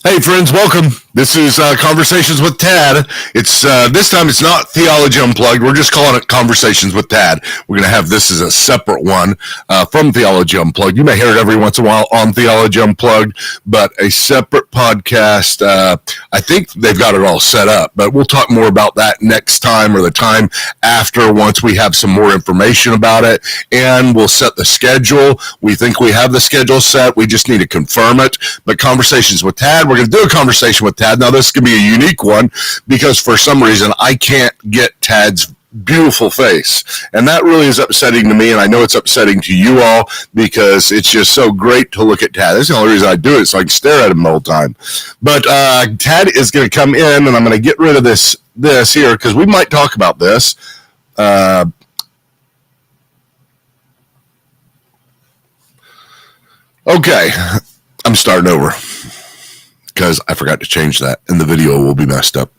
Hey friends, welcome. This is Conversations with Tad. It's this time it's not Theology Unplugged. We're just calling it Conversations with Tad. We're going to have this as a separate one from Theology Unplugged. You may hear it every once in a while on Theology Unplugged, but a separate podcast. I think they've got it all set up, but we'll talk more about that next time or the time after once we have some more information about it, and we'll set the schedule. We think we have the schedule set. We just need to confirm it. But Conversations with Tad, we're going to do a conversation with Tad. Now, this could be a unique one because for some reason I can't get Tad's beautiful face, and that really is upsetting to me, and I know it's upsetting to you all because it's just so great to look at Tad. That's the only reason I do it, so I can stare at him the whole time. But Tad is going to come in, and I'm going to get rid of this here because we might talk about this. Okay, I'm starting over because I forgot to change that, and the video will be messed up.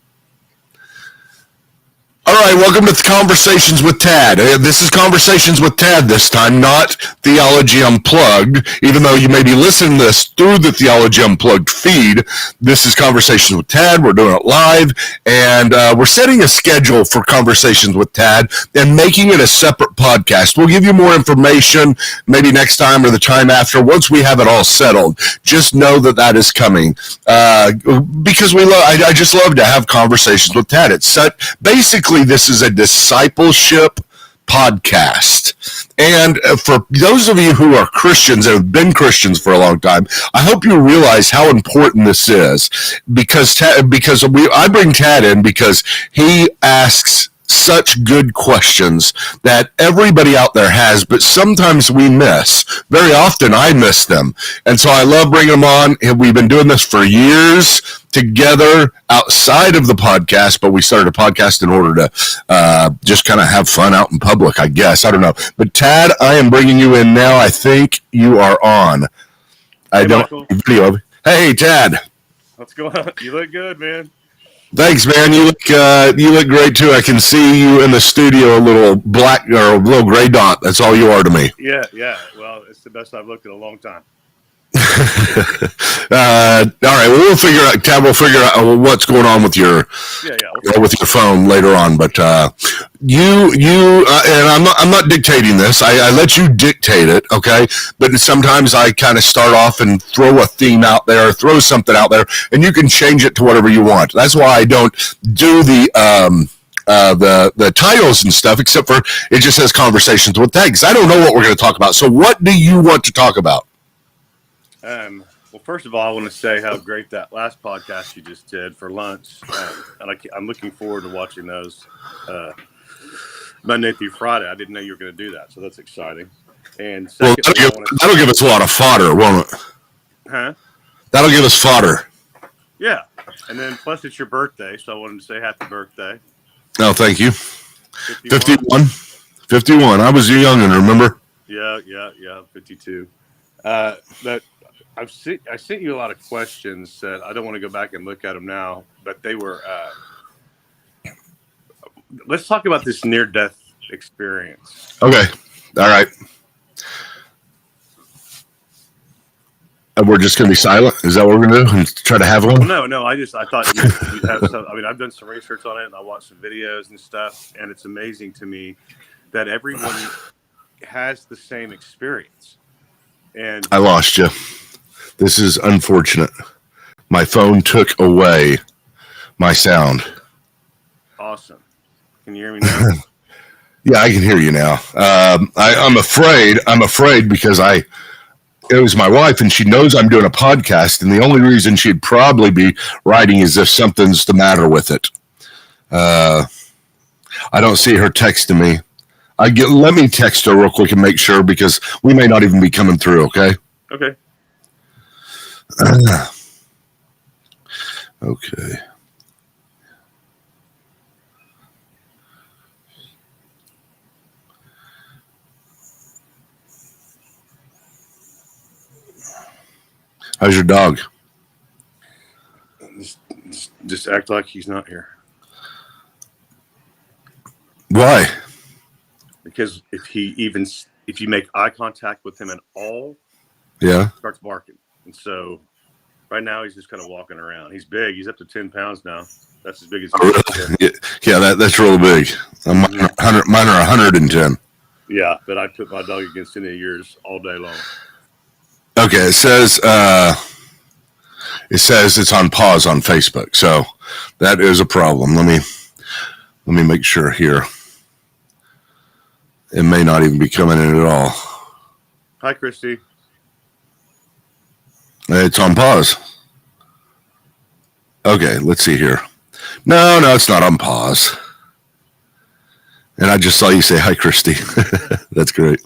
All right, welcome to Conversations with Tad. This is Conversations with Tad this time, not Theology Unplugged. Even though you may be listening to this through the Theology Unplugged feed, this is Conversations with Tad. We're doing it live, and we're setting a schedule for Conversations with Tad and making it a separate podcast. We'll give you more information maybe next time or the time after once we have it all settled. Just know that is coming because I just love to have conversations with Tad. It's basically this is a discipleship podcast. And for those of you who are Christians and have been Christians for a long time, I hope you realize how important this is because I bring Tad in because he asks such good questions that everybody out there has, but sometimes we miss. Very often I miss them. And so I love bringing them on. We've been doing this for years together outside of the podcast, but we started a podcast in order to just kind of have fun out in public, I guess. I don't know. But Tad, I am bringing you in now. I think you are on. I don't video. Hey, Tad. What's going on? You look good, man. Thanks, man. You look great too. I can see you in the studio, a little black or a little gray dot. That's all you are to me. Yeah. Well, it's the best I've looked in a long time. All right. Well, we'll figure out what's going on with your with your phone later on. But you and I'm not dictating this. I let you dictate it, okay? But sometimes I kind of start off and throw a theme out there, throw something out there, and you can change it to whatever you want. That's why I don't do the titles and stuff, except for it just says Conversations with Tad, because I don't know what we're going to talk about. So what do you want to talk about? Well, first of all, I want to say how great that last podcast you just did for lunch. And I'm looking forward to watching those Monday through Friday. I didn't know you were going to do that, so that's exciting. And second, that'll give us a lot of fodder, won't it? Huh? That'll give us fodder. Yeah. And then plus it's your birthday, so I wanted to say happy birthday. Oh, thank you. 51. I was young, and remember? Yeah. 52. But I sent you a lot of questions that I don't want to go back and look at them now, but they were. Let's talk about this near-death experience. Okay. All right. And we're just going to be silent? Is that what we're going to do? And try to have one? Well, no. I thought you'd have some. I mean, I've done some research on it, and I watched some videos and stuff, and it's amazing to me that everyone has the same experience. And I lost you. This is unfortunate. My phone took away my sound. Awesome. Can you hear me now? Yeah, I can hear you now. I'm afraid because it was my wife, and she knows I'm doing a podcast, and the only reason she'd probably be writing is if something's the matter with it. I don't see her texting me. Let me text her real quick and make sure, because we may not even be coming through, okay? Okay. Okay. How's your dog? Just act like he's not here. Why? Because if you make eye contact with him at all, yeah, he starts barking. And so Right now, he's just kind of walking around. He's big. He's up to 10 pounds now. That's as big as Oh, really? Yeah, that's real big. Mine are 110. Yeah, but I put my dog against any of yours all day long. Okay, it says it's on pause on Facebook, so that is a problem. Let me make sure here. It may not even be coming in at all. Hi, Christy. It's on pause. Okay, let's see here. No, it's not on pause. And I just saw you say hi, Christy. That's great.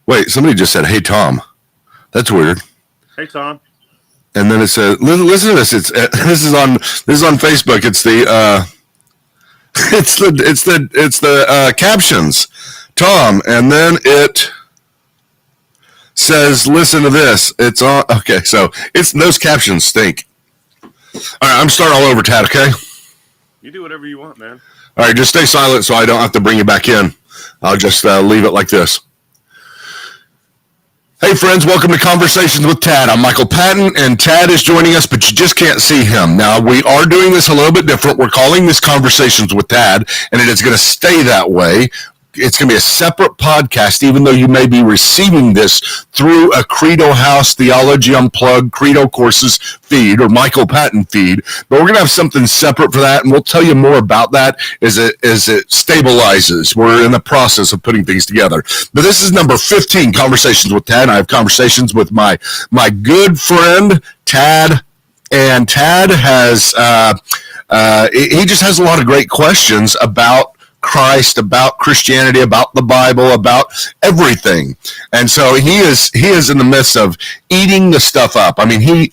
Wait, somebody just said, "Hey, Tom." That's weird. Hey, Tom. And then it says, "Listen to this. This is on Facebook. It's the captions, Tom." And then it says, "Listen to this." It's on. Okay, so those captions stink. All right, I'm starting all over, Tad. Okay. You do whatever you want, man. All right, just stay silent so I don't have to bring you back in. I'll just leave it like this. Hey, friends, welcome to Conversations with Tad. I'm Michael Patton, and Tad is joining us, but you just can't see him. Now, we are doing this a little bit different. We're calling this Conversations with Tad, and it is going to stay that way. It's going to be a separate podcast, even though you may be receiving this through a Credo House Theology Unplugged Credo Courses feed or Michael Patton feed. But we're going to have something separate for that, and we'll tell you more about that as it stabilizes. We're in the process of putting things together. But this is number 15, Conversations with Tad. I have conversations with my good friend, Tad. And Tad has he just has a lot of great questions about Christ, about Christianity, about the Bible, about everything. And so he is in the midst of eating the stuff up. I mean, he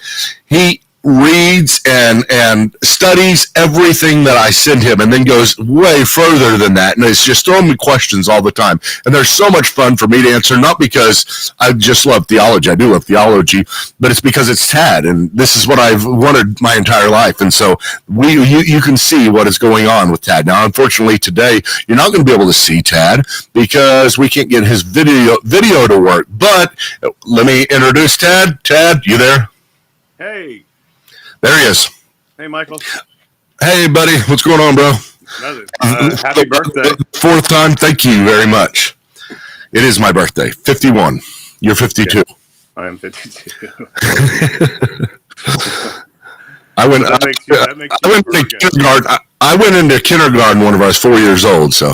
reads and studies everything that I send him and then goes way further than that. And it's just throwing me questions all the time. And they're so much fun for me to answer, not because I just love theology. I do love theology, but it's because it's Tad. And this is what I've wanted my entire life. And so you can see what is going on with Tad. Now, unfortunately, today, you're not going to be able to see Tad because we can't get his video to work. But let me introduce Tad. Tad, you there? Hey. There he is. Hey, Michael. Hey, buddy. What's going on, bro? Happy birthday. Fourth time. Thank you very much. It is my birthday. 51. You're 52. Okay. I am 52. I went into kindergarten. I went into kindergarten whenever I was 4 years old. So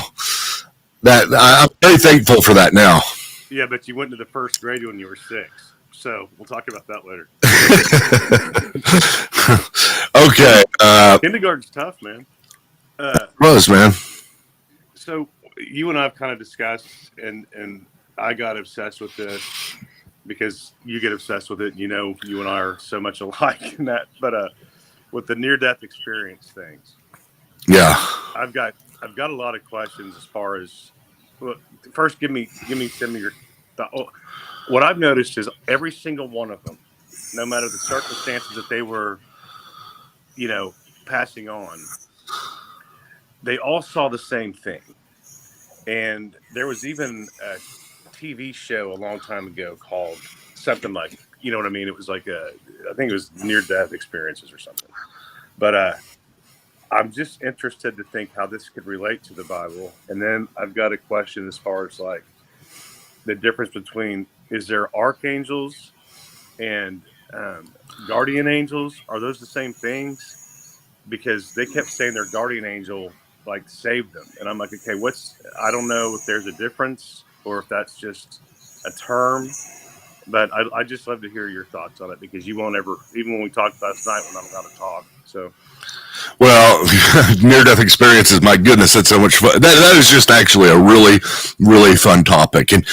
I'm very thankful for that now. Yeah, but you went to the first grade when you were 6. So we'll talk about that later. Okay. Kindergarten's tough, man. Man. So you and I have kind of discussed, and I got obsessed with this because you get obsessed with it. You know, you and I are so much alike in that. But with the near-death experience things, yeah, I've got a lot of questions as far as. Well, first, give me some of your thoughts. What I've noticed is every single one of them, no matter the circumstances that they were, passing on, they all saw the same thing. And there was even a TV show a long time ago called something like, you know what I mean? It was like I think it was near-death experiences or something. But I'm just interested to think how this could relate to the Bible. And then I've got a question as far as like the difference between, is there archangels and guardian angels? Are those the same things? Because they kept saying their guardian angel like saved them, and I'm like, okay, I don't know if there's a difference or if that's just a term, but I just love to hear your thoughts on it because you won't ever, even when we talked last night when I'm allowed to talk. So. Well, near-death experiences, my goodness, that's so much fun. That is just actually a really, really fun topic. And,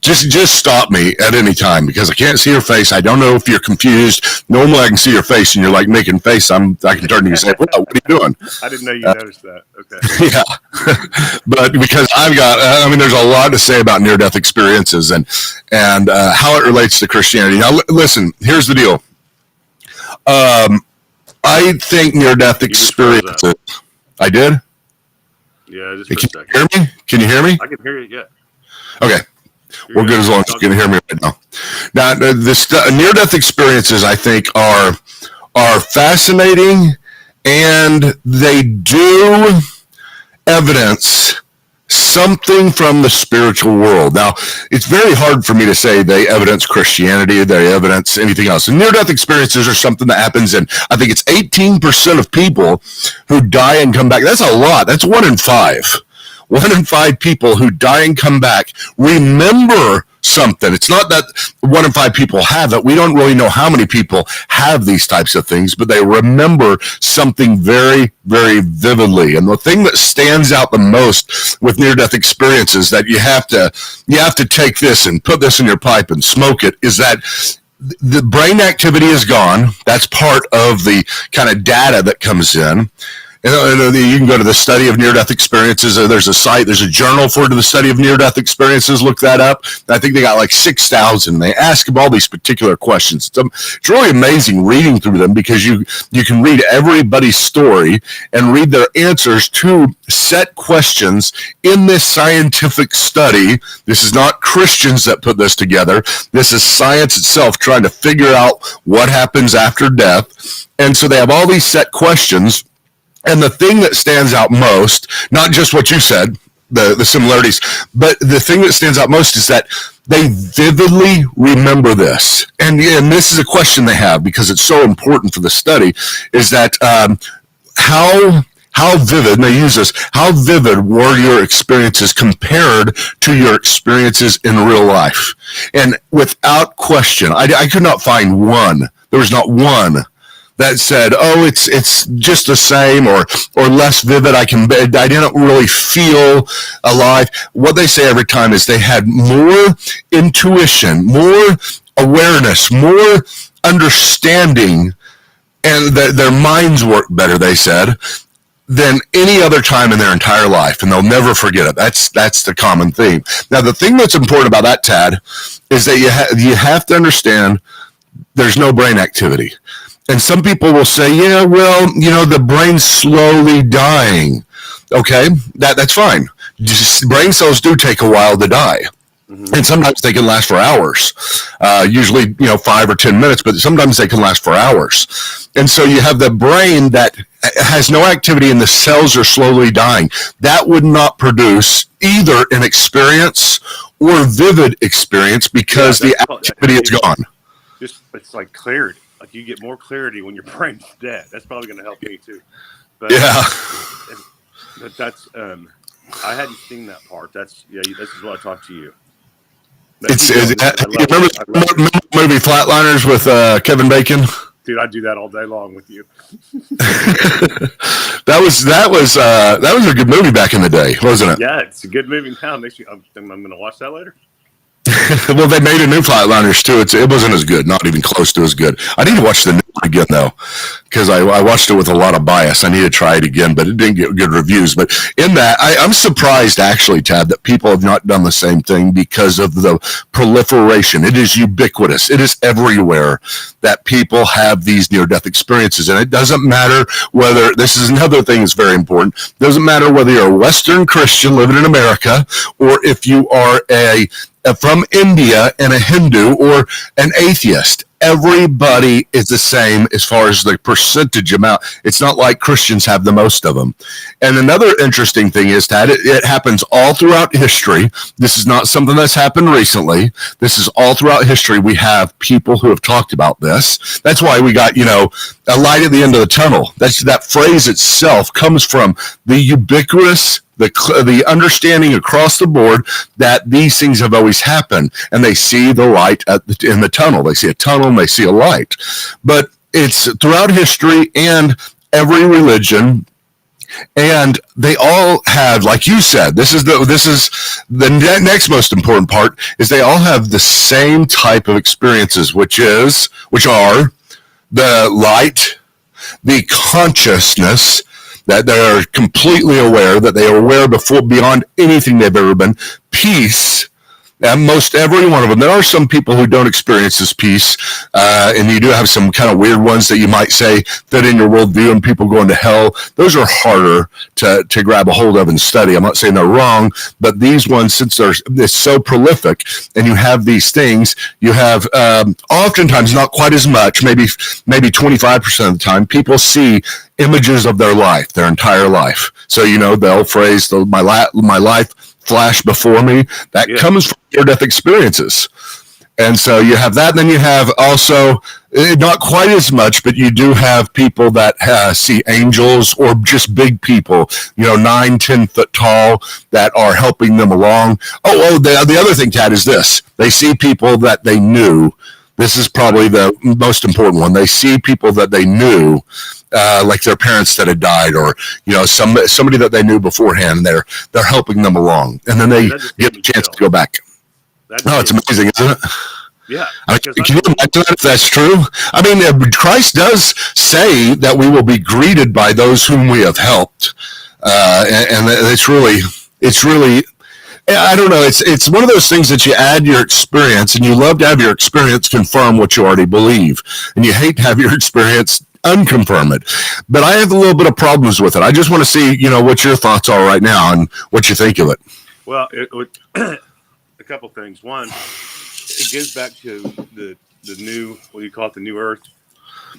just stop me at any time because I can't see your face. I don't know if you're confused. Normally I can see your face and you're like making face. I can turn to you and say, well, what are you doing? I didn't know you noticed that. Okay. Yeah. But because there's a lot to say about near-death experiences and how it relates to Christianity. Now, listen, here's the deal. I think near-death experiences. I did? Yeah, just Can for a second. Can you hear me? I can hear you, yeah. Okay. We're good as long as you can hear me right now. Now, the near-death experiences, I think, are fascinating, and they do evidence something from the spiritual world. Now, it's very hard for me to say they evidence Christianity, they evidence anything else. And near-death experiences are something that happens in, I think it's 18% of people who die and come back. That's a lot. That's 1 in 5. 1 in 5 people who die and come back remember something. It's not that 1 in 5 people have it. We don't really know how many people have these types of things, but they remember something very, very vividly. And the thing that stands out the most with near-death experiences that you have to take this and put this in your pipe and smoke it is that the brain activity is gone. That's part of the kind of data that comes in. You can go to the study of near-death experiences. There's a site, there's a journal for the study of near-death experiences. Look that up. I think they got like 6,000. They ask them all these particular questions. It's really amazing reading through them because you can read everybody's story and read their answers to set questions in this scientific study. This is not Christians that put this together. This is science itself trying to figure out what happens after death. And so they have all these set questions. And the thing that stands out most, not just what you said, the similarities, but the thing that stands out most is that they vividly remember this. And this is a question they have because it's so important for the study, is that how vivid, and they use this, how vivid were your experiences compared to your experiences in real life? And without question, I could not find one. There was not one that said, "Oh, it's just the same or less vivid. I didn't really feel alive." What they say every time is they had more intuition, more awareness, more understanding, and their minds worked better, they said, than any other time in their entire life, and they'll never forget it. That's the common theme. Now, the thing that's important about that, Tad, is that you have to understand there's no brain activity. And some people will say, yeah, well, the brain's slowly dying. Okay, that's fine. Brain cells do take a while to die. Mm-hmm. And sometimes they can last for hours, usually, 5 or 10 minutes, but sometimes they can last for hours. And so you have the brain that has no activity and the cells are slowly dying. That would not produce either an experience or vivid experience because the activity is gone. It's like clarity. Like you get more clarity when your brain's dead. That's probably going to help me too. But, yeah. But that's I hadn't seen that part. This is what I talked to you. You remember the movie Flatliners with Kevin Bacon? Dude, I do that all day long with you. That was a good movie back in the day, wasn't it? Yeah, it's a good movie now. I'm going to watch that later. Well, they made a new Flatliners too. It wasn't as good, not even close to as good. I need to watch the new one again though, because I watched it with a lot of bias. I need to try it again, but it didn't get good reviews. But in that, I'm surprised actually, Tad, that people have not done the same thing because of the proliferation. It is ubiquitous. It is everywhere that people have these near-death experiences, and it doesn't matter whether, this is another thing that's very important, it doesn't matter whether you're a Western Christian living in America or if you are from India and a Hindu or an atheist. Everybody is the same as far as the percentage amount. It's not like Christians have the most of them. And another interesting thing is that it happens all throughout history. This is not something that's happened recently. This is all throughout history. We have people who have talked about this. That's why we got, a light at the end of the tunnel. That phrase itself comes from the ubiquitous, the understanding across the board that these things have always happened, and they see the light in the tunnel. They see a tunnel and they see a light. But it's throughout history and every religion, and they all have, like you said, this is the next most important part, is they all have the same type of experiences, which are the light, the consciousness, that they're completely aware, that they are aware beyond anything they've ever been, peace, And most every one of them. There are some people who don't experience this peace, and you do have some kind of weird ones that you might say fit in your worldview, and people going to hell. Those are harder to grab a hold of and study. I'm not saying they're wrong, but these ones, since it's so prolific, and you have these things, you have oftentimes not quite as much, maybe 25% of the time, people see images of their life, their entire life. So they'll phrase my life flash before me. That comes from near-death experiences. And so you have that. And then you have also, not quite as much, but you do have people that see angels or just big people, 9-10 foot tall, that are helping them along. The other thing, Tad, is this. They see people that they knew. This is probably the most important one. They see people that they knew, like their parents that had died, or somebody that they knew beforehand. They're helping them along, and then they get a chance to go back. It's amazing, isn't it? Yeah. Can you imagine that if that's true? I mean, Christ does say that we will be greeted by those whom we have helped, and it's really. I don't know. It's one of those things that you add your experience, and you love to have your experience confirm what you already believe, and you hate to have your experience unconfirm it. But I have a little bit of problems with it. I just want to see, what your thoughts are right now and what you think of it. Well, a couple things. One, it goes back to the new, what do you call it, the new earth?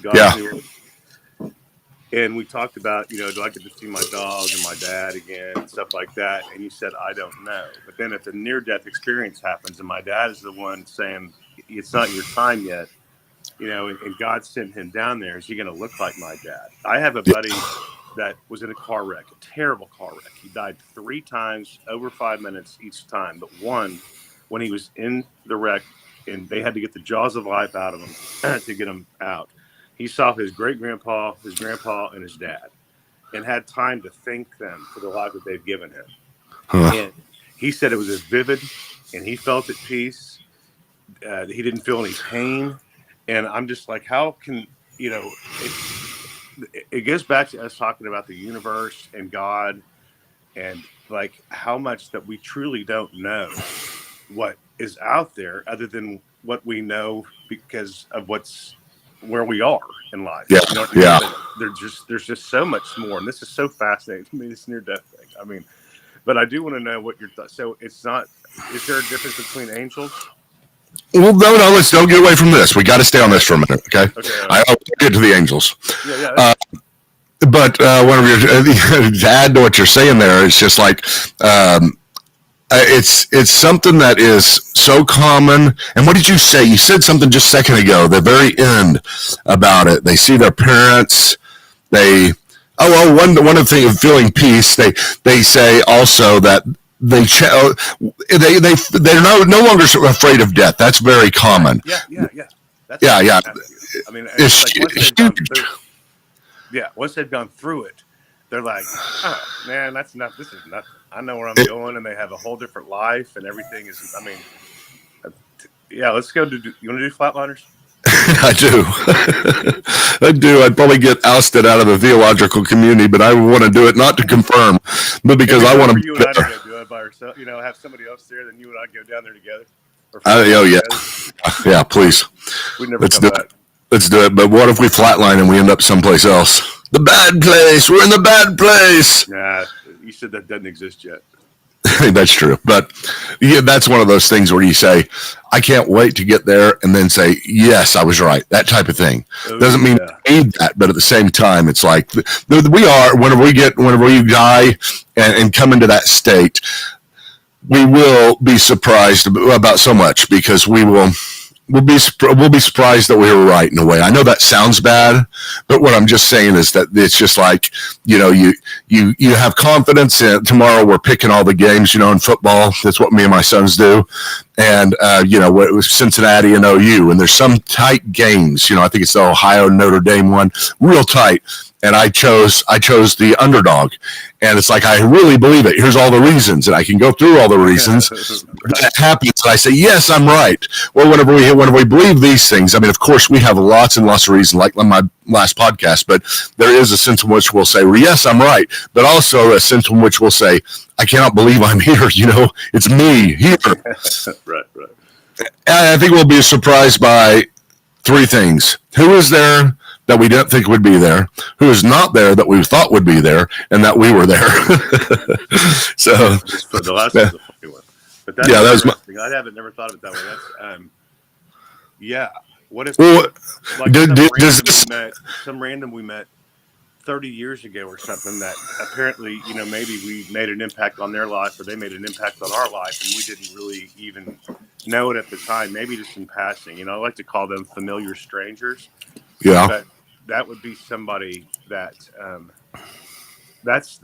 God's new earth. And we talked about, do I get to see my dog and my dad again and stuff like that? And you said, I don't know. But then if the near-death experience happens and my dad is the one saying, it's not your time yet, and God sent him down there, is he going to look like my dad? I have a buddy that was in a car wreck, a terrible car wreck. He died 3 times, over 5 minutes each time. But one, when he was in the wreck and they had to get the jaws of life out of him to get him out, he saw his great-grandpa, his grandpa, and his dad, and had time to thank them for the life that they've given him. And he said it was as vivid, and he felt at peace. He didn't feel any pain. And I'm just like, how can, it goes back to us talking about the universe and God, and like how much that we truly don't know what is out there other than what we know because of where we are in life. Yeah. There's just so much more, and this is so fascinating to me, this near-death thing. I mean, but I do want to know what your thoughts. So is there a difference between angels? Well, no, let's don't get away from this. We got to stay on this for a minute, okay? I'll get to the angels. But one of to add to what you're saying there, it's just like it's something that is so common. And what did you say? You said something just a second ago, the very end about it. They see their parents. One of the things of feeling peace. They say also that they're no longer afraid of death. That's very common. Yeah. Yeah. I mean, it's huge. Once they've gone through it, they're like, oh man, this is nothing. I know where I'm going, and they have a whole different life, and everything is. I mean, let's go. You want to do Flatliners? I do. I'd probably get ousted out of the theological community, but I want to do it not to confirm, but because I want to. You and I to go do it by ourselves. Have somebody else there, then you and I go down there together. Yeah, please. Let's do it. Let's do it. But what if we flatline and we end up someplace else? The bad place. We're in the bad place. Nah, you said that doesn't exist yet. That's true. But that's one of those things where you say, I can't wait to get there, and then say, yes, I was right. That type of thing. Doesn't mean we need that, but at the same time, it's like we are, whenever you die and come into that state, we will be surprised about so much, because we'll be surprised that we were right in a way. I know that sounds bad, but what I'm just saying is that it's just like, you have confidence in tomorrow. We're picking all the games, in football. That's what me and my sons do. And, it was Cincinnati and OU, and there's some tight games, I think it's the Ohio Notre Dame one, real tight. And I chose the underdog, and it's like, I really believe it. Here's all the reasons, and I can go through all the reasons, that happens, and I say, yes, I'm right. Well, whenever we believe these things, I mean, of course, we have lots and lots of reasons, like on my last podcast, but there is a sense in which we'll say, well, yes, I'm right, but also a sense in which we'll say, I cannot believe I'm here. It's me here. Right. And I think we'll be surprised by three things. Who is there that we didn't think would be there? Who is not there that we thought would be there, and that we were there? So the last one's a funny one. But that was I haven't never thought of it that way. That's yeah. What if some random we met 30 years ago or something that apparently, maybe we made an impact on their life or they made an impact on our life and we didn't really even know it at the time, maybe just in passing. I like to call them familiar strangers. Yeah. But that would be somebody that that's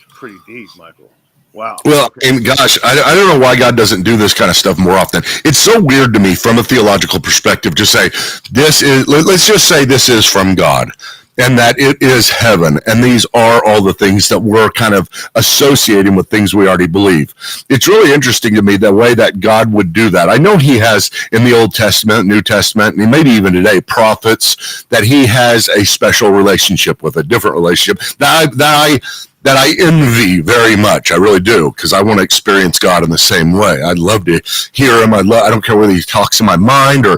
pretty deep, Michael. Wow. Well, and gosh, I don't know why God doesn't do this kind of stuff more often. It's so weird to me from a theological perspective to say let's just say this is from God and that it is heaven. And these are all the things that we're kind of associating with things we already believe. It's really interesting to me the way that God would do that. I know he has in the Old Testament, New Testament, and maybe even today, prophets that he has a special relationship with, a different relationship that I envy very much. I really do, because I want to experience God in the same way. I'd love to hear him. I don't care whether he talks in my mind or,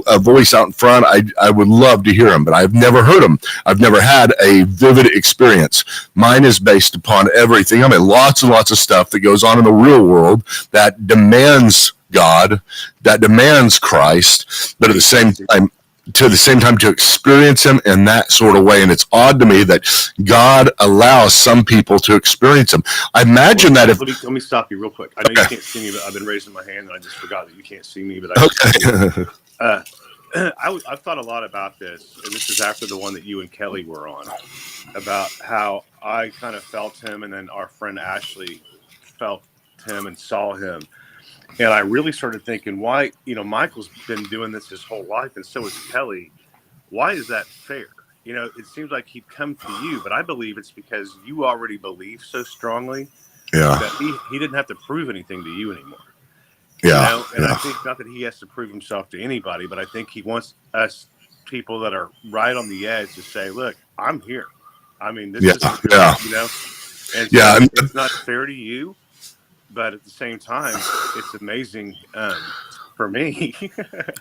a voice out in front. I would love to hear him, but I've never heard him. I've never had a vivid experience. Mine is based upon everything. I mean, lots and lots of stuff that goes on in the real world that demands God, that demands Christ, but at the same time to experience him in that sort of way. And it's odd to me that God allows some people to experience him. I imagine that if... Let me stop you real quick. I know you can't see me, but I've been raising my hand and I just forgot that you can't see me. But I've thought a lot about this, and this is after the one that you and Kelly were on, about how I kind of felt him and then our friend Ashley felt him and saw him. And I really started thinking, why, Michael's been doing this his whole life, and so has Kelly. Why is that fair? It seems like he'd come to you, but I believe it's because you already believe so strongly that he didn't have to prove anything to you anymore. Yeah. I think not that he has to prove himself to anybody, but I think he wants us people that are right on the edge to say, look, I'm here. I mean, this is good, And so it's not fair to you. But at the same time, it's amazing for me.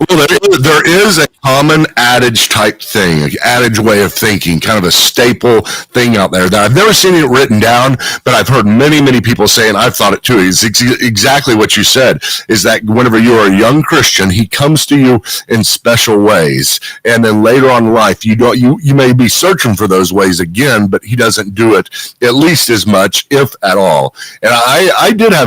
Well, there is a common adage type thing, an adage way of thinking, kind of a staple thing out there that I've never seen it written down, but I've heard many, many people say, and I've thought it too. It's exactly what you said, is that whenever you're a young Christian, he comes to you in special ways. And then later on in life, you may be searching for those ways again, but he doesn't do it at least as much, if at all. And I did have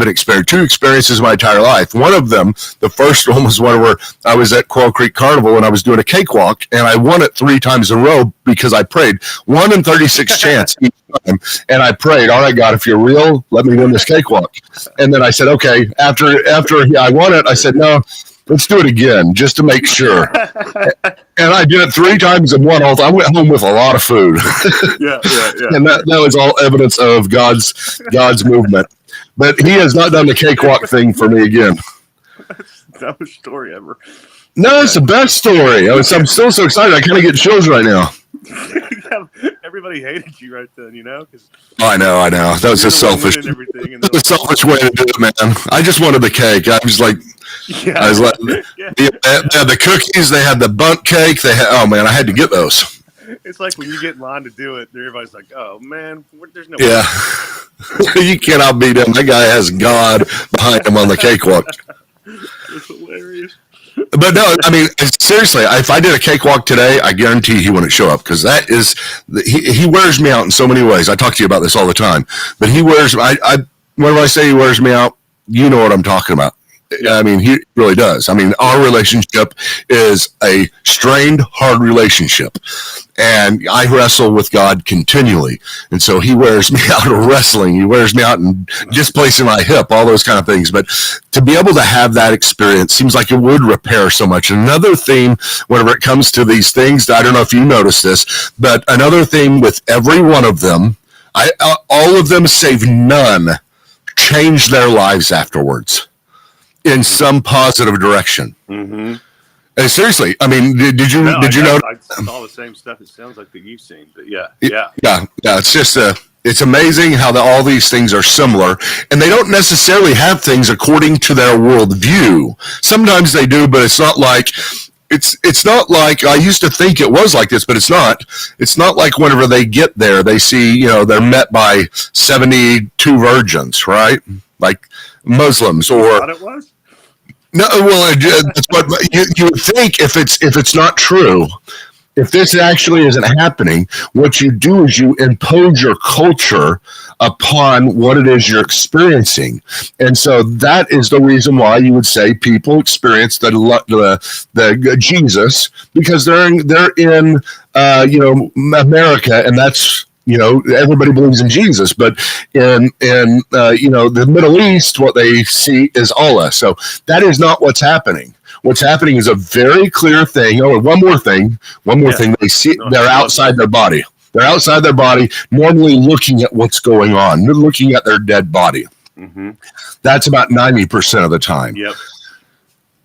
two experiences in my entire life. One of them, the first one was one where I was at Quail Creek Carnival and I was doing a cakewalk and I won it 3 times in a row because I prayed 1 in 36 chance each time. And I prayed, all right, God, if you're real, let me win this cakewalk. And then I said, okay, after I won it, I said, no, let's do it again just to make sure. And I did it 3 times and won all. I went home with a lot of food. Yeah. And that was all evidence of God's movement. But he has not done the cakewalk thing for me again. That's the dumbest story ever. No, it's the best story. I'm still so excited. I kind of get chills right now. Everybody hated you right then, I know. That was a selfish way to do it, man. I just wanted the cake. I was like, the cookies. They had the bundt cake. Oh man, I had to get those. It's like when you get in line to do it, everybody's like, "Oh man, there's no." Yeah, you cannot beat him. That guy has God behind him on the cakewalk. It's hilarious. But no, I mean, seriously, if I did a cakewalk today, I guarantee he wouldn't show up because he wears me out in so many ways. I talk to you about this all the time, but he wears. Whenever I say he wears me out, you know what I'm talking about. I mean, he really does. I mean, our relationship is a strained, hard relationship. And I wrestle with God continually. And so he wears me out in wrestling. He wears me out in displacing my hip, all those kind of things. But to be able to have that experience seems like it would repair so much. Another theme, whenever it comes to these things, I don't know if you noticed this, but another theme with every one of them, all of them save none, changed their lives afterwards. in some positive direction. Mm-hmm. And seriously, I mean, did you know? I saw the same stuff. It sounds like that you've seen, but yeah. It's just it's amazing how all these things are similar, and they don't necessarily have things according to their worldview. Sometimes they do, but it's not like I used to think it was like this, but it's not. It's not like whenever they get there, they see, they're met by 72 virgins, right? Like Muslims or. I thought it was. No, well, that's what you would think if it's not true. If this actually isn't happening, what you do is you impose your culture upon what it is you're experiencing, and so that is the reason why you would say people experience the Jesus, because they're in America, and that's. Everybody believes in Jesus, but in the Middle East, what they see is Allah. So that is not what's happening. What's happening is a very clear thing. Oh, and one more thing. They see they're outside their body. They're outside their body, normally looking at what's going on. They're looking at their dead body. Mm-hmm. That's about 90% of the time. Yep.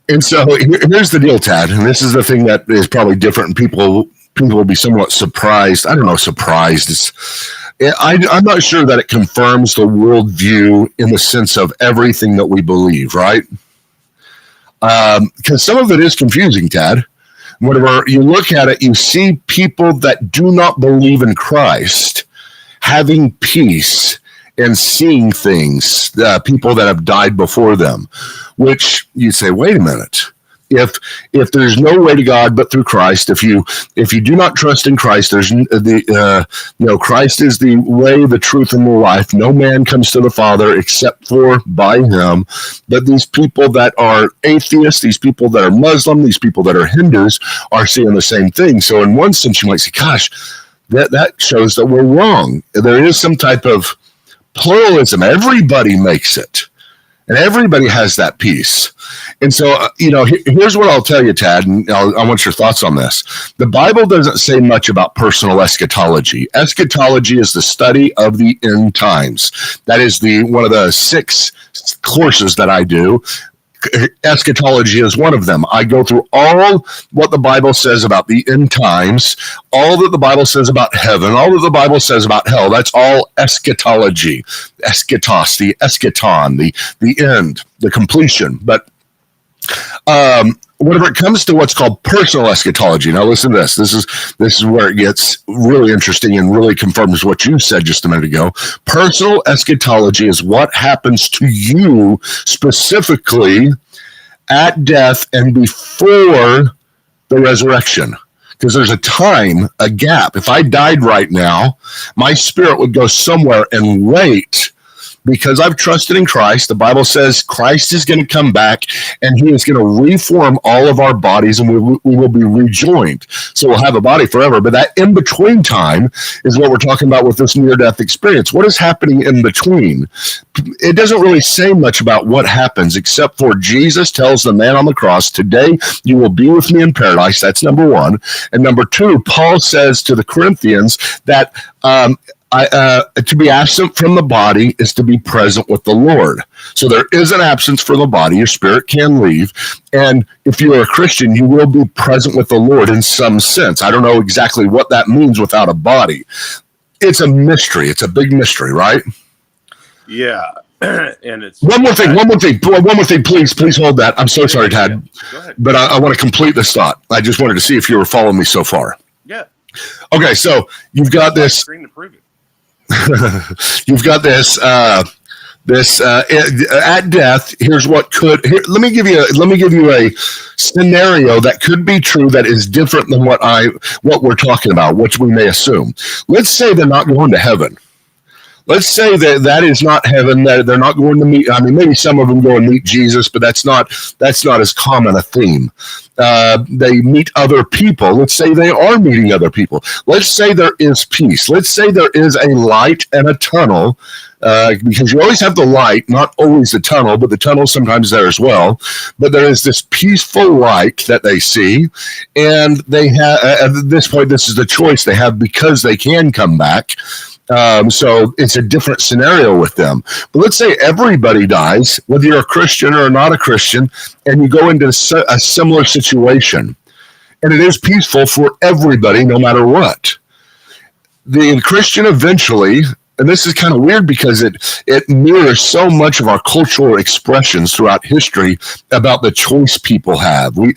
And so here's the deal, Tad. And this is the thing that is probably different, and people will be somewhat surprised. I don't know, surprised. I'm not sure that it confirms the worldview in the sense of everything that we believe, right? Because some of it is confusing, Tad. Whenever you look at it, you see people that do not believe in Christ having peace and seeing things, people that have died before them, which you say, wait a minute. If there's no way to God but through Christ, if you do not trust in Christ, there's Christ is the way, the truth, and the life. No man comes to the Father except for by Him. But these people that are atheists, these people that are Muslim, these people that are Hindus are seeing the same thing. So in one sense, you might say, "Gosh, that shows that we're wrong." There is some type of pluralism. Everybody makes it. And everybody has that piece. And so, here's what I'll tell you, Tad, and I want your thoughts on this. The Bible doesn't say much about personal eschatology. Eschatology is the study of the end times. That is one of the 6 courses that I do. Eschatology is one of them. I go through all what the Bible says about the end times, all that the Bible says about heaven, all that the Bible says about hell. That's all eschatology. Eschatos, the eschaton, the end, the completion. But whenever it comes to what's called personal eschatology, now listen to this. This is where it gets really interesting and really confirms what you said just a minute ago. Personal eschatology is what happens to you specifically at death and before the resurrection. Because there's a time, a gap. If I died right now, my spirit would go somewhere and wait. Because I've trusted in Christ, the Bible says Christ is going to come back and He is going to reform all of our bodies, and we will be rejoined. So we'll have a body forever. But that in-between time is what we're talking about with this near-death experience. What is happening in between? It doesn't really say much about what happens, except for Jesus tells the man on the cross, "Today you will be with me in paradise." That's number 1. And number 2, Paul says to the Corinthians that to be absent from the body is to be present with the Lord. So there is an absence for the body. Your spirit can leave. And if you're a Christian, you will be present with the Lord in some sense. I don't know exactly what that means without a body. It's a mystery. It's a big mystery, right? Yeah. And it's one more thing, please hold that. I'm so sorry, Tad. Go ahead. But I want to complete this thought. I just wanted to see if you were following me so far. Yeah. Okay, so you've got this. Screen to prove it. You've got this at death. Here's what could. Let me give you a scenario that could be true that is different than what we're talking about, which we may assume. Let's say they're not going to heaven. Let's say that is not heaven. That they're not going to meet. I mean, maybe some of them go and meet Jesus, but that's not as common a theme. They meet other people. Let's say they are meeting other people. Let's say there is peace. Let's say there is a light and a tunnel, because you always have the light, not always the tunnel, but the tunnel sometimes there as well. But there is this peaceful light that they see, and they have at this point. This is the choice they have because they can come back. So it's a different scenario with them. But let's say everybody dies, whether you're a Christian or not a Christian, and you go into a similar situation, and it is peaceful for everybody, no matter what. The Christian eventually, and this is kind of weird because it mirrors so much of our cultural expressions throughout history about the choice people have. We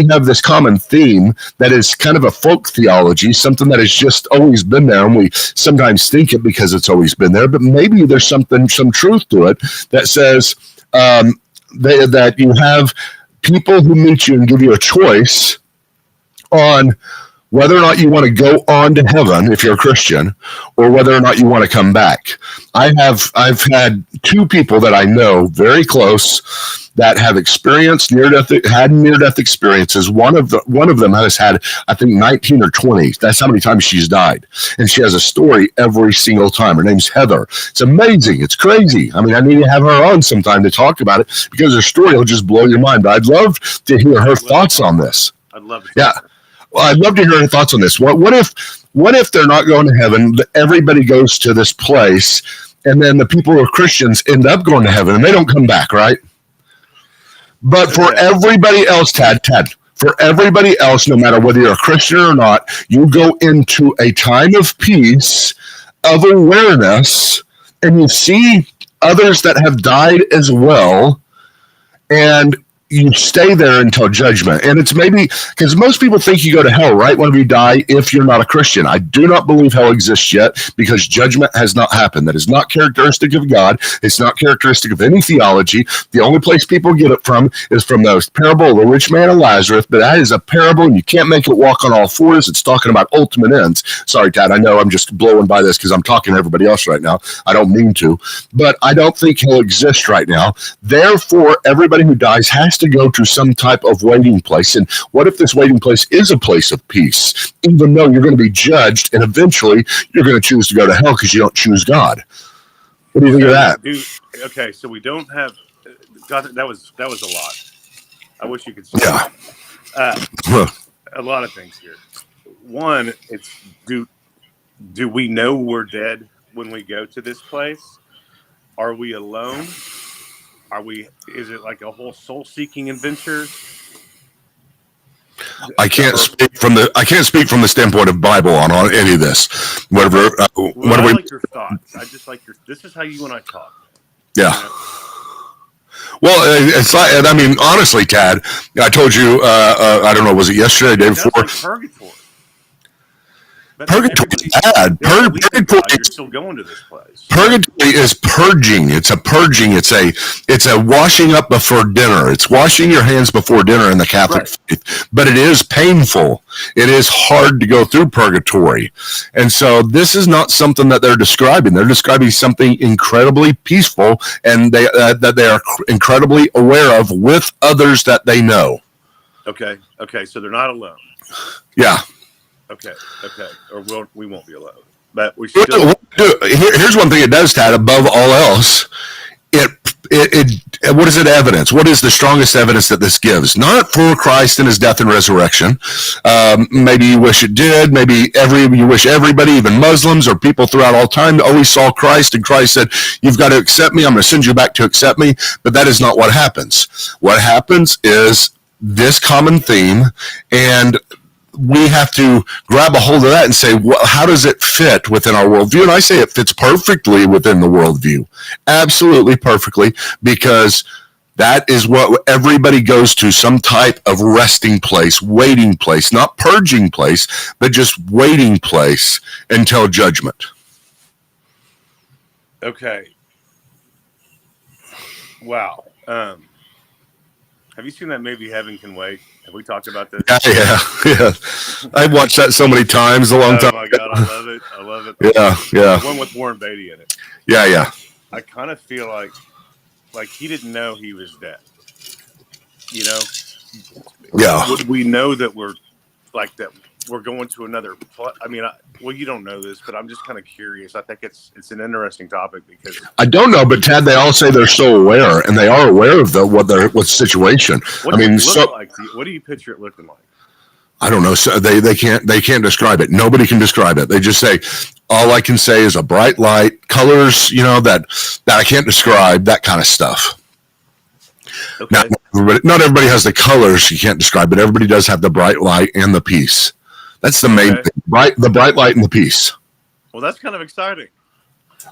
have this common theme that is kind of a folk theology, something that has just always been there, and we sometimes think it because it's always been there, but maybe there's some truth to it that says that you have people who meet you and give you a choice on whether or not you want to go on to heaven if you're a Christian, or whether or not you want to come back. I've had two people that I know very close that have experienced near-death experiences. One of them has had, I think, 19 or 20. That's how many times she's died, and she has a story every single time. Her name's Heather. It's amazing. It's crazy. I mean, I need to have her on sometime to talk about it because her story will just blow your mind. But I'd love to hear her thoughts on this. I'd love to. Yeah. Well, I'd love to hear your thoughts on this. What if they're not going to heaven? Everybody goes to this place, and then the people who are Christians end up going to heaven, and they don't come back, right? But for everybody else, Tad, for everybody else, no matter whether you're a Christian or not, you go into a time of peace, of awareness, and you see others that have died as well, and you stay there until judgment. And it's maybe because most people think you go to hell right when you die if you're not a Christian. I do not believe hell exists yet because judgment has not happened. That is not characteristic of God. It's not characteristic of any theology. The only place people get it from is from the parable of the rich man and Lazarus, but that is a parable and you can't make it walk on all fours. It's talking about ultimate ends. Sorry, Tad, I know I'm just blowing by this because I'm talking to everybody else right now. I don't mean to, but I don't think hell exists right now. Therefore, everybody who dies has to go to some type of waiting place. And what if this waiting place is a place of peace, even though you're going to be judged and eventually you're going to choose to go to hell because you don't choose God? What do you think of that? Dude, okay, so we don't have God, that was a lot. I wish you could see a lot of things here. One, it's do we know we're dead when we go to this place? Are we alone? Is it like a whole soul-seeking adventure? I can't speak from the standpoint of Bible on any of this. I like your thoughts. I just like this is how you and I talk. Yeah. You know? Well, it's like, I mean, honestly, Tad, I told you, I don't know, was it yesterday, the day before? Like purgatory. Purgatory is bad. Purgatory. You're still going to this place. Purgatory is purging. It's a purging. It's a washing up before dinner. It's washing your hands before dinner in the Catholic faith. But it is painful. It is hard to go through purgatory. And so this is not something that they're describing. They're describing something incredibly peaceful and that they are incredibly aware of with others that they know. Okay. So they're not alone. Yeah. Okay. Or we won't be alone. But we still. Here's one thing it does, Tad. Above all else, what is it evidence? What is the strongest evidence that this gives? Not for Christ and his death and resurrection. Maybe you wish it did. Maybe you wish everybody, even Muslims or people throughout all time, always saw Christ, and Christ said, "You've got to accept me. I'm going to send you back to accept me." But that is not what happens. What happens is this common theme, and we have to grab a hold of that and say, well, how does it fit within our worldview? And I say it fits perfectly within the worldview. Absolutely perfectly, because that is what everybody goes to, some type of resting place, waiting place, not purging place, but just waiting place until judgment. Okay. Wow. Have you seen that movie Heaven Can Wait? Have we talked about this? Yeah. I've watched that so many times a long time. Oh my God, I love it. Yeah. The one with Warren Beatty in it. Yeah. I kind of feel like he didn't know he was dead. You know? Yeah. Would we know that we're going to another I mean, you don't know this, but I'm just kind of curious. I think it's an interesting topic because I don't know, but Tad, they all say they're so aware, and they are aware of what situation. What do you picture it looking like? I don't know. So they can't describe it. Nobody can describe it. They just say, all I can say is a bright light, colors, that I can't describe, that kind of stuff. Okay. Not everybody has the colors you can't describe, but everybody does have the bright light and the peace. That's the main thing. The bright light and the peace. Well, that's kind of exciting.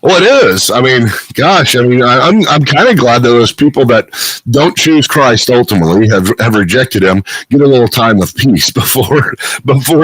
Well, it is. I mean, gosh. I mean, I'm kind of glad that those people that don't choose Christ ultimately have rejected Him get a little time of peace before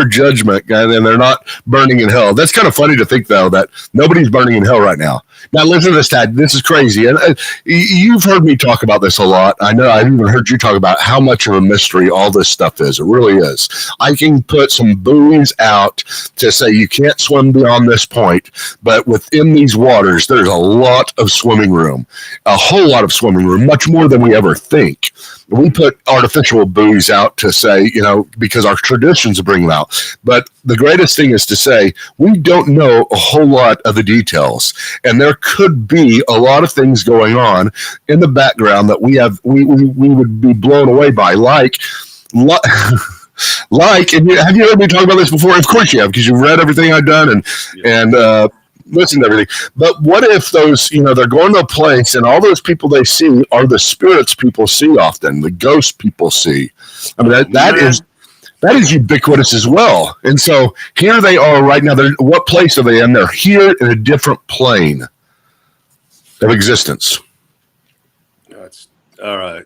judgment, and they're not burning in hell. That's kind of funny to think, though, that nobody's burning in hell right now. Now, listen to this, Tad. This is crazy, and you've heard me talk about this a lot. I know I've even heard you talk about how much of a mystery all this stuff is. It really is. I can put some buoys out to say you can't swim beyond this point, but within these waters, there's a lot of swimming room, a whole lot of swimming room, much more than we ever think. We put artificial buoys out to say, because our traditions bring them out. But the greatest thing is to say, we don't know a whole lot of the details. And there could be a lot of things going on in the background that we would be blown away by, like, and have you heard me talk about this before? Of course you have, because you've read everything I've done and listen to everything. But what if those, they're going to a place and all those people they see are the spirits people see often, the ghosts people see. I mean, that is ubiquitous as well. And so here they are right now. What place are they in? They're here in a different plane of existence. That's all right.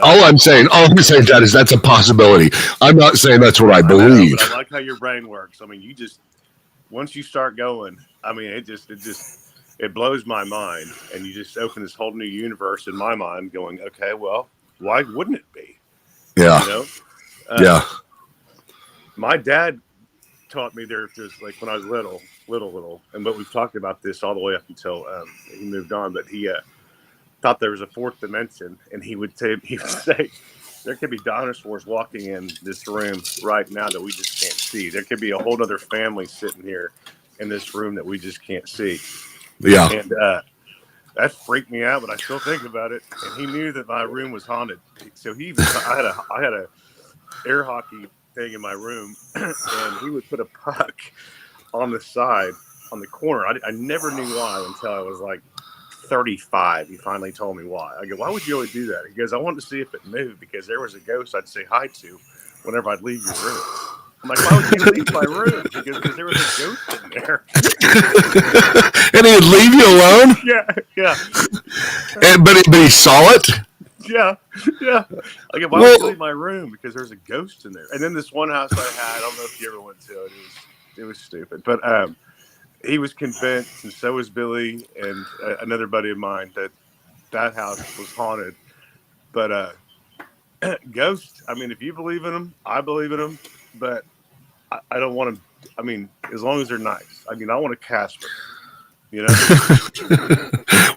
All I'm saying, Dad, is that's a possibility. I'm not saying that's what I believe. I like how your brain works. I mean, you just, once you start going, I mean, it blows my mind. And you just open this whole new universe in my mind going, okay, well, why wouldn't it be? Yeah. Yeah. My dad taught me there's like when I was little, but we've talked about this all the way up until he moved on, but he thought there was a fourth dimension, and he would say there could be dinosaurs walking in this room right now that we just can't see. There could be a whole other family sitting here in this room that we just can't see. Yeah. And that freaked me out, but I still think about it. And he knew that my room was haunted, so I had a air hockey thing in my room, and he would put a puck on the side, on the corner. I never knew why until I was like 35. He finally told me why. I go, why would you always do that? He goes, I wanted to see if it moved because there was a ghost I'd say hi to whenever I'd leave your room. I'm like, why would you leave my room? Because there was a ghost in there. And he'd leave you alone? Yeah. But he saw it? Yeah. I go, why would you leave my room? Because there's a ghost in there. And then this one house I had, I don't know if you ever went to it. It was stupid. But he was convinced, and so was Billy and another buddy of mine, that house was haunted. But ghosts, I mean, if you believe in them, I believe in them. But I don't want them, I mean, as long as they're nice. I mean, I want a Casper.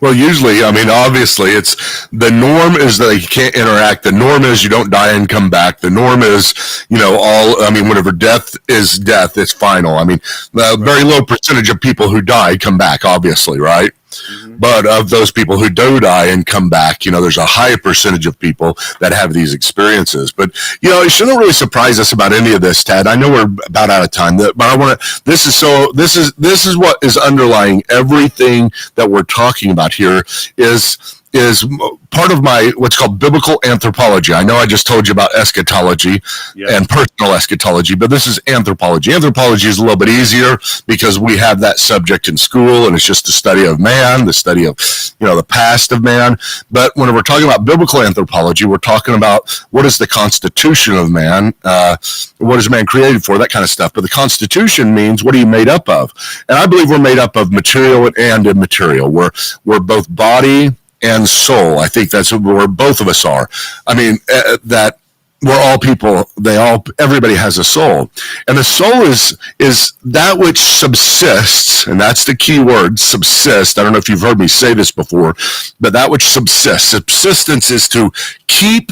Well, usually, I mean, obviously, the norm is that you can't interact. The norm is you don't die and come back. The norm is, whenever death is death, it's final. I mean, a very low percentage of people who die come back, obviously, right? Mm-hmm. But of those people who do die and come back, there's a high percentage of people that have these experiences. But, it shouldn't really surprise us about any of this, Tad. I know we're about out of time, but I want to, this is what is underlying everything that we're talking about here is part of my what's called biblical anthropology. I know I just told you about eschatology and personal eschatology, but this is anthropology. Anthropology is a little bit easier because we have that subject in school, and it's just the study of man, the study of the past of man. But when we're talking about biblical anthropology, we're talking about what is the constitution of man, what is man created for, that kind of stuff. But the constitution means what are you made up of? And I believe we're made up of material and immaterial. We're both body and soul. I think that's where both of us are. I mean, that we're all people. Everybody has a soul, and the soul is that which subsists, and that's the key word, subsist. I don't know if you've heard me say this before, but that which subsists. Subsistence is to keep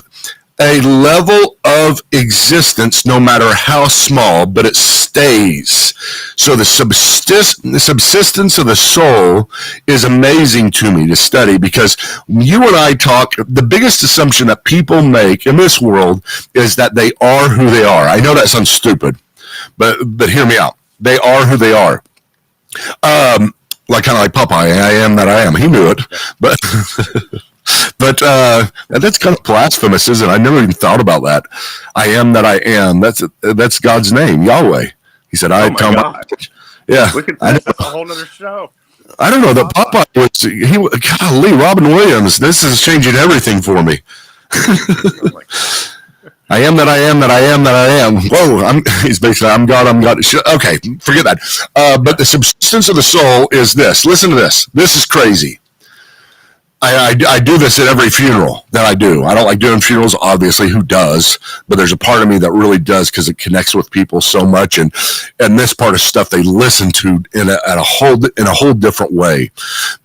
a level of existence, no matter how small, but it stays. So the subsistence of the soul is amazing to me to study, because you and I talk, the biggest assumption that people make in this world is that they are who they are. I know that sounds stupid, but hear me out. They are who they are. Like kind of like Popeye, I am that I am. He knew it, but but that's kind of blasphemous, isn't it? I never even thought about that. I am that I am. That's God's name, Yahweh. He said, "I tell my." Yeah, that's a whole other show. I don't know that Popeye was. Golly, Robin Williams. This is changing everything for me. Oh my God. I am that I am that I am that I am. Whoa, he's basically, I'm God, I'm God. Okay, forget that. But the substance of the soul is this. Listen to this. This is crazy. I do this at every funeral that I do. I don't like doing funerals, obviously. Who does? But there's a part of me that really does, because it connects with people so much. And this part of stuff they listen to in a whole different way.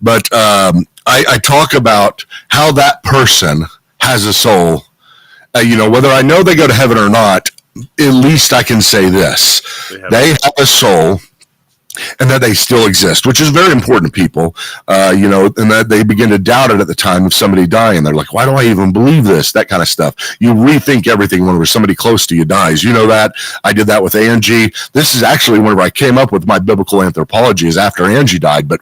But I talk about how that person has a soul. Whether I know they go to heaven or not, at least I can say this. They have a soul, and that they still exist, which is very important to people, and that they begin to doubt it at the time of somebody dying. They're like, why do I even believe this? That kind of stuff. You rethink everything whenever somebody close to you dies. You know that. I did that with Angie. This is actually whenever I came up with my biblical anthropology, is after Angie died. But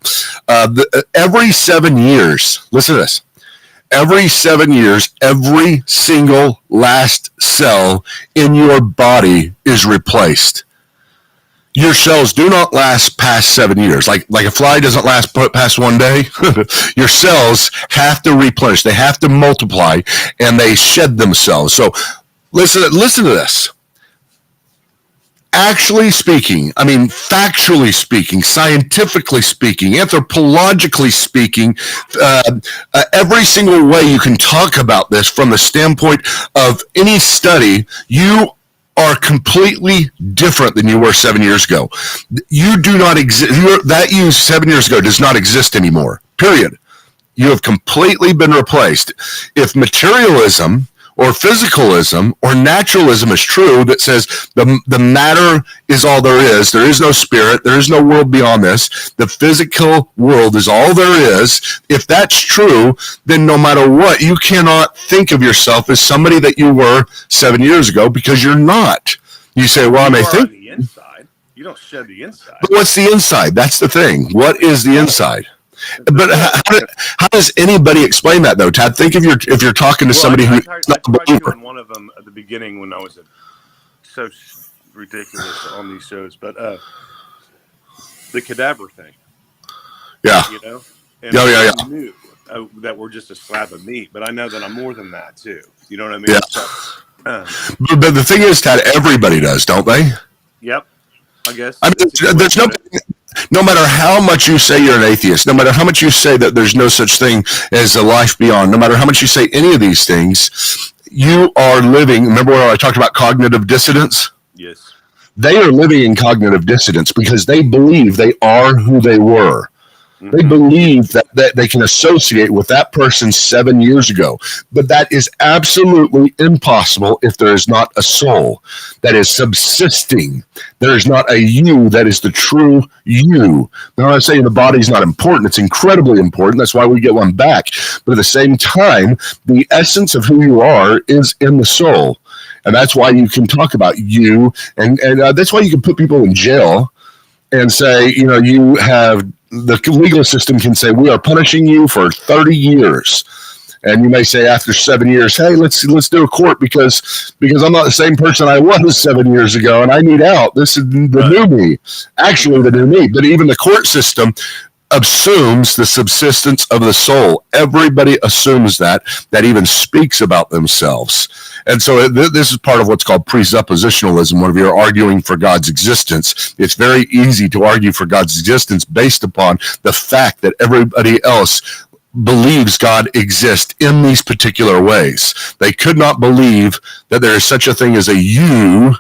every 7 years, listen to this. Every 7 years, every single last cell in your body is replaced. Your cells do not last past 7 years. Like a fly doesn't last past 1 day. Your cells have to replenish. They have to multiply, and they shed themselves. So listen to this. Actually speaking, I mean, factually speaking, scientifically speaking, anthropologically speaking, every single way you can talk about this from the standpoint of any study, you are completely different than you were 7 years ago. You do not exist. That you 7 years ago does not exist anymore, period. You have completely been replaced. If materialism or physicalism or naturalism is true, that says the matter is all there is no spirit, there is no world beyond this, the physical world is all there is, if that's true, then no matter what, you cannot think of yourself as somebody that you were 7 years ago, because you're not. You say, well, I may think. The inside. You don't shed the inside. But what's the inside? That's the thing. What is the inside? But how does anybody explain that, though, Tad? Think if you're talking to somebody who's not a believer. One of them at the beginning when I was so ridiculous on these shows, but the cadaver thing. Yeah. And I knew that we're just a slab of meat, but I know that I'm more than that too. You know what I mean? Yeah. So, but the thing is, Tad, everybody does, don't they? Yep. I guess. I mean, there's no matter how much you say you're an atheist, no matter how much you say that there's no such thing as a life beyond, no matter how much you say any of these things, you are living. Remember when I talked about cognitive dissonance? Yes. They are living in cognitive dissonance because they believe they are who they were. Mm-hmm. They believe that they can associate with that person 7 years ago. But that is absolutely impossible if there is not a soul that is subsisting. There is not a you that is the true you. Now, I'm not saying the body's not important. It's incredibly important. That's why we get one back. But at the same time, the essence of who you are is in the soul. And that's why you can talk about you. And that's why you can put people in jail and say, you have... The legal system can say, we are punishing you for 30 years. And you may say after 7 years, hey, let's do a court because I'm not the same person I was 7 years ago, and I need out. This is the new me, actually the new me. But even the court system assumes the subsistence of the soul. Everybody assumes that even speaks about themselves. And so this is part of what's called presuppositionalism. Whenever you're arguing for God's existence, it's very easy to argue for God's existence based upon the fact that everybody else believes God exists in these particular ways. They could not believe that there is such a thing as a you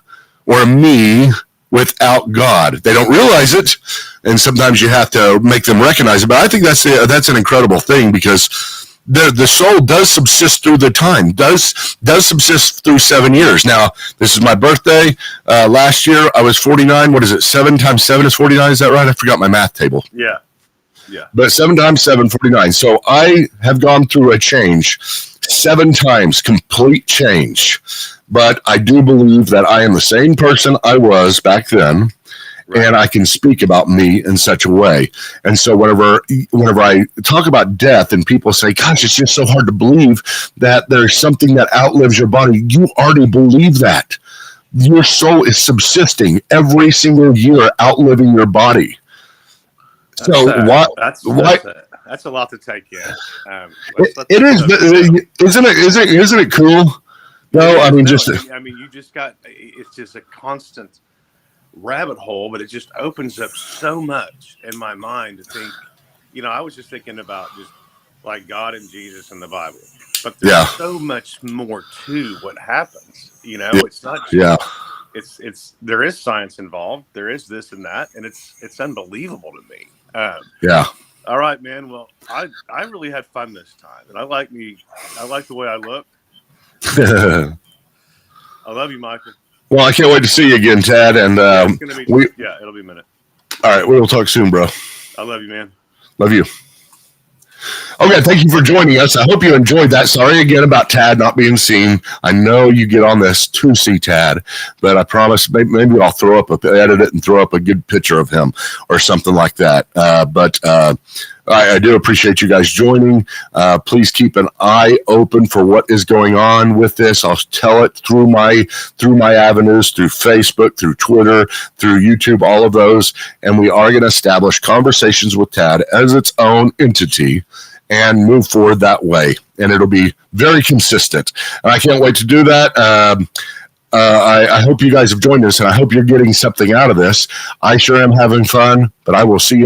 or a me without God. They don't realize it, and sometimes you have to make them recognize it. But I think that's an incredible thing, because the soul does subsist through the time, does subsist through 7 years. Now, this is my birthday. Last year, I was 49. What is it? 7 times 7 is 49. Is that right? I forgot my math table. Yeah. But 7 times 7, 49. So I have gone through a change 7 times, complete change. But I do believe that I am the same person I was back then. Right. And I can speak about me in such a way. And so whenever I talk about death and people say, gosh, it's just so hard to believe that there's something that outlives your body, you already believe that. Your soul is subsisting every single year, outliving your body. That's a lot to take in. It is, isn't it cool? No, I mean, you just got, it's just a constant rabbit hole, but it just opens up so much in my mind to think, I was just thinking about just like God and Jesus and the Bible, but there's so much more to what happens. It's not just, it's there is science involved, there is this and that, and it's unbelievable to me. All right, man. Well, I really had fun this time, and I like the way I look. I love you, Michael. Well, I can't wait to see you again, Tad. And it'll be a minute. All right, we'll talk soon, bro. I love you, man. Love you. Okay, thank you for joining us. I hope you enjoyed that. Sorry again about Tad not being seen. I know you get on this to see Tad, but I promise maybe I'll edit it and throw up a good picture of him or something like that. I do appreciate you guys joining. Please keep an eye open for what is going on with this. I'll tell it through my avenues, through Facebook, through Twitter, through YouTube, all of those. And we are going to establish Conversations with Tad as its own entity and move forward that way. And it'll be very consistent. And I can't wait to do that. I hope you guys have joined us, and I hope you're getting something out of this. I sure am having fun, but I will see you